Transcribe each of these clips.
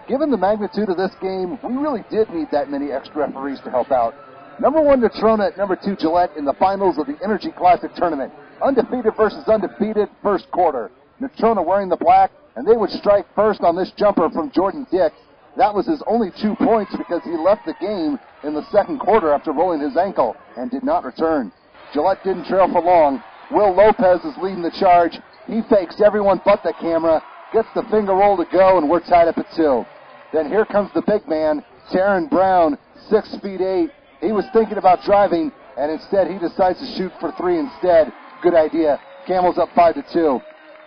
given the magnitude of this game, we really did need that many extra referees to help out. Number 1 Natrona at number 2 Gillette in the finals of the Energy Classic Tournament. Undefeated versus undefeated first quarter. Natrona wearing the black, and they would strike first on this jumper from Jordan Dick. That was his only 2 points because he left the game in the second quarter after rolling his ankle and did not return. Gillette didn't trail for long. Will Lopez is leading the charge. He fakes everyone but the camera, gets the finger roll to go, and we're tied up at 2. Then here comes the big man, Taryn Brown, 6'8". He was thinking about driving, and instead he decides to shoot for 3 instead. Good idea. Camels up 5-2.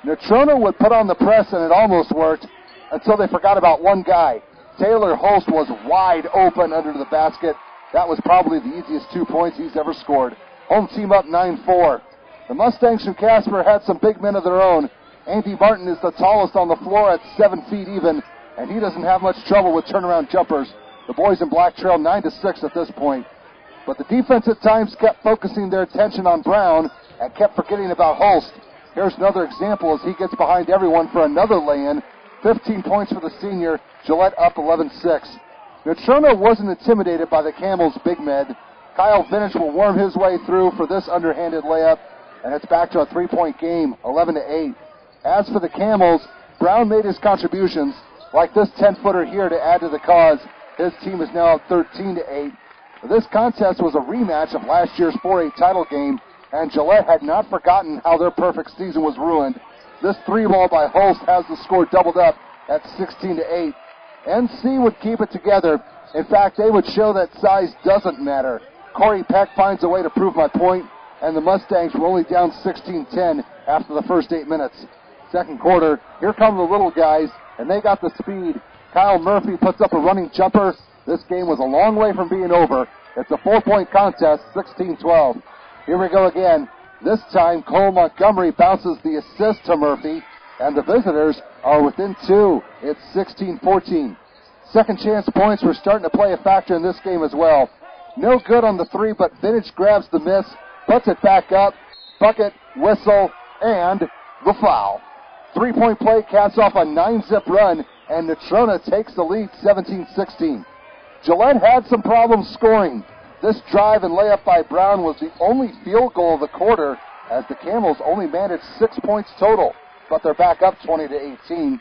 Natrona would put on the press, and it almost worked until they forgot about one guy. Taylor Holst was wide open under the basket. That was probably the easiest 2 points he's ever scored. Home team up 9-4. The Mustangs from Casper had some big men of their own. Andy Martin is the tallest on the floor at 7 feet even, and he doesn't have much trouble with turnaround jumpers. The boys in black trail 9-6 at this point. But the defense at times kept focusing their attention on Brown and kept forgetting about Holst. Here's another example as he gets behind everyone for another lay-in. 15 points for the senior. Gillette up 11-6. Natrona wasn't intimidated by the Camels' big med. Kyle Vintage will worm his way through for this underhanded layup, and it's back to a 3-point game, 11-8. As for the Camels, Brown made his contributions, like this 10-footer here to add to the cause. His team is now up 13-8. This contest was a rematch of last year's 4A title game, and Gillette had not forgotten how their perfect season was ruined. This 3-ball by Holst has the score doubled up at 16-8. NC would keep it together. In fact, they would show that size doesn't matter. Corey Peck finds a way to prove my point, and the Mustangs were only down 16-10 after the first 8 minutes. Second quarter, here come the little guys, and they got the speed. Kyle Murphy puts up a running jumper. This game was a long way from being over. It's a 4-point contest, 16-12. Here we go again. This time, Cole Montgomery bounces the assist to Murphy, and the visitors are within 2. It's 16-14. Second chance points were starting to play a factor in this game as well. No good on the 3, but Vintage grabs the miss, puts it back up, bucket, whistle, and the foul. 3-point play caps off a 9-zip run, and Natrona takes the lead 17-16. Gillette had some problems scoring. This drive and layup by Brown was the only field goal of the quarter, as the Camels only managed 6 points total, but they're back up 20-18.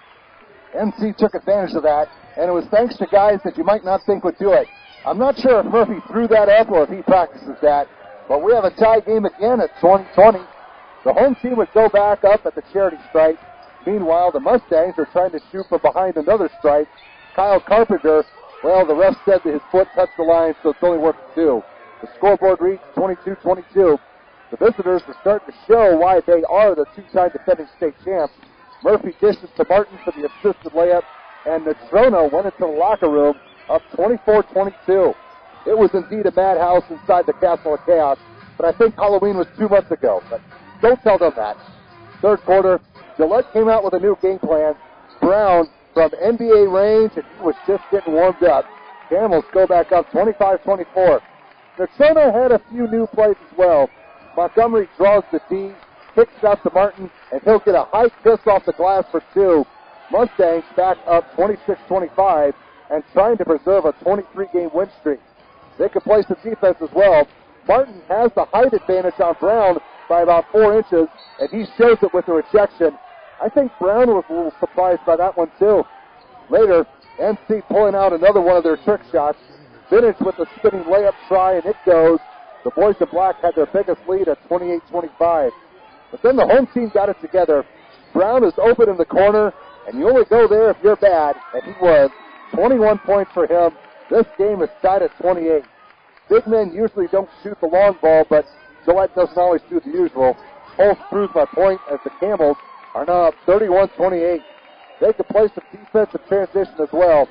NC took advantage of that, and it was thanks to guys that you might not think would do it. I'm not sure if Murphy threw that up or if he practices that, but we have a tie game again at 20-20. The home team would go back up at the charity stripe. Meanwhile, the Mustangs are trying to shoot from behind another stripe. Kyle Carpenter, well, the ref said that his foot touched the line, so it's only worth 2. The scoreboard reads 22-22. The visitors are starting to show why they are the 2-time defending state champs. Murphy dishes to Martin for the assisted layup, and Natrona went into the locker room up 24-22. It was indeed a madhouse inside the Castle of Chaos, but I think Halloween was 2 months ago. But don't tell them that. Third quarter, Gillette came out with a new game plan. Brown from NBA range, and he was just getting warmed up. Camels go back up 25-24. Natrona had a few new plays as well. Montgomery draws the D, kicks it out to Martin, and he'll get a high kiss off the glass for 2. Mustangs back up 26-25 and trying to preserve a 23-game win streak. They can play some defense as well. Martin has the height advantage on Brown by about 4 inches, and he shows it with the rejection. I think Brown was a little surprised by that one too. Later, NC pulling out another one of their trick shots. Vintage with the spinning layup try, and it goes. The boys in black had their biggest lead at 28-25. But then the home team got it together. Brown is open in the corner, and you only go there if you're bad, and he was. 21 points for him. This game is tied at 28. Big men usually don't shoot the long ball, but Gillette doesn't always do the usual. Holst proves my point as the Camels are now up 31-28. They can play some defensive transition as well.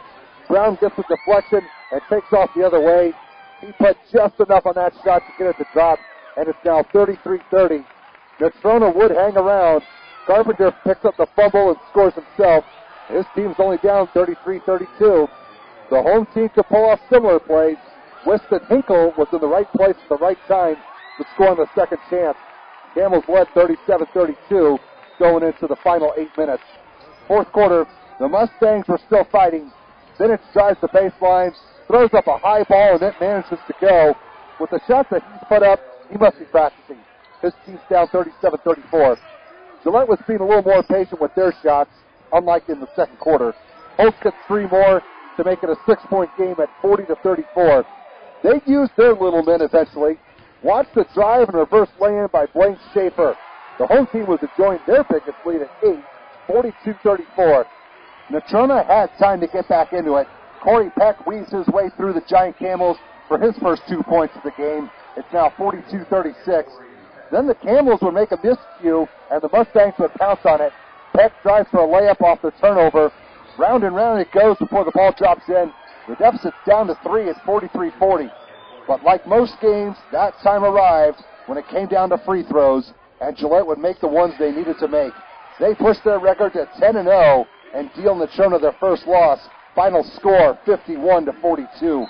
Brown gets a deflection and takes off the other way. He put just enough on that shot to get it to drop, and it's now 33-30. Natrona would hang around. Carpenter picks up the fumble and scores himself. His team's only down 33-32. The home team could pull off similar plays. Winston Hinkle was in the right place at the right time to score on the second chance. Camels led 37-32 going into the final 8 minutes. Fourth quarter, the Mustangs were still fighting. Then it drives the baseline, throws up a high ball, and it manages to go. With the shots that he's put up, he must be practicing. His team's down 37-34. Gillette was being a little more patient with their shots, unlike in the second quarter. Holtz gets 3 more to make it a 6-point game at 40-34. They used their little men eventually. Watch the drive and reverse lay-in by Blaine Schaefer. The home team was enjoying their biggest lead at 8, 42-34. Natrona had time to get back into it. Corey Peck weaves his way through the Giant Camels for his first 2 points of the game. It's now 42-36. Then the Camels would make a miscue, and the Mustangs would pounce on it. Peck drives for a layup off the turnover. Round and round it goes before the ball drops in. The deficit's down to 3 at 43-40. But like most games, that time arrived when it came down to free throws, and Gillette would make the ones they needed to make. They pushed their record to 10-0 and deal Natrona their first loss. Final score, 51-42.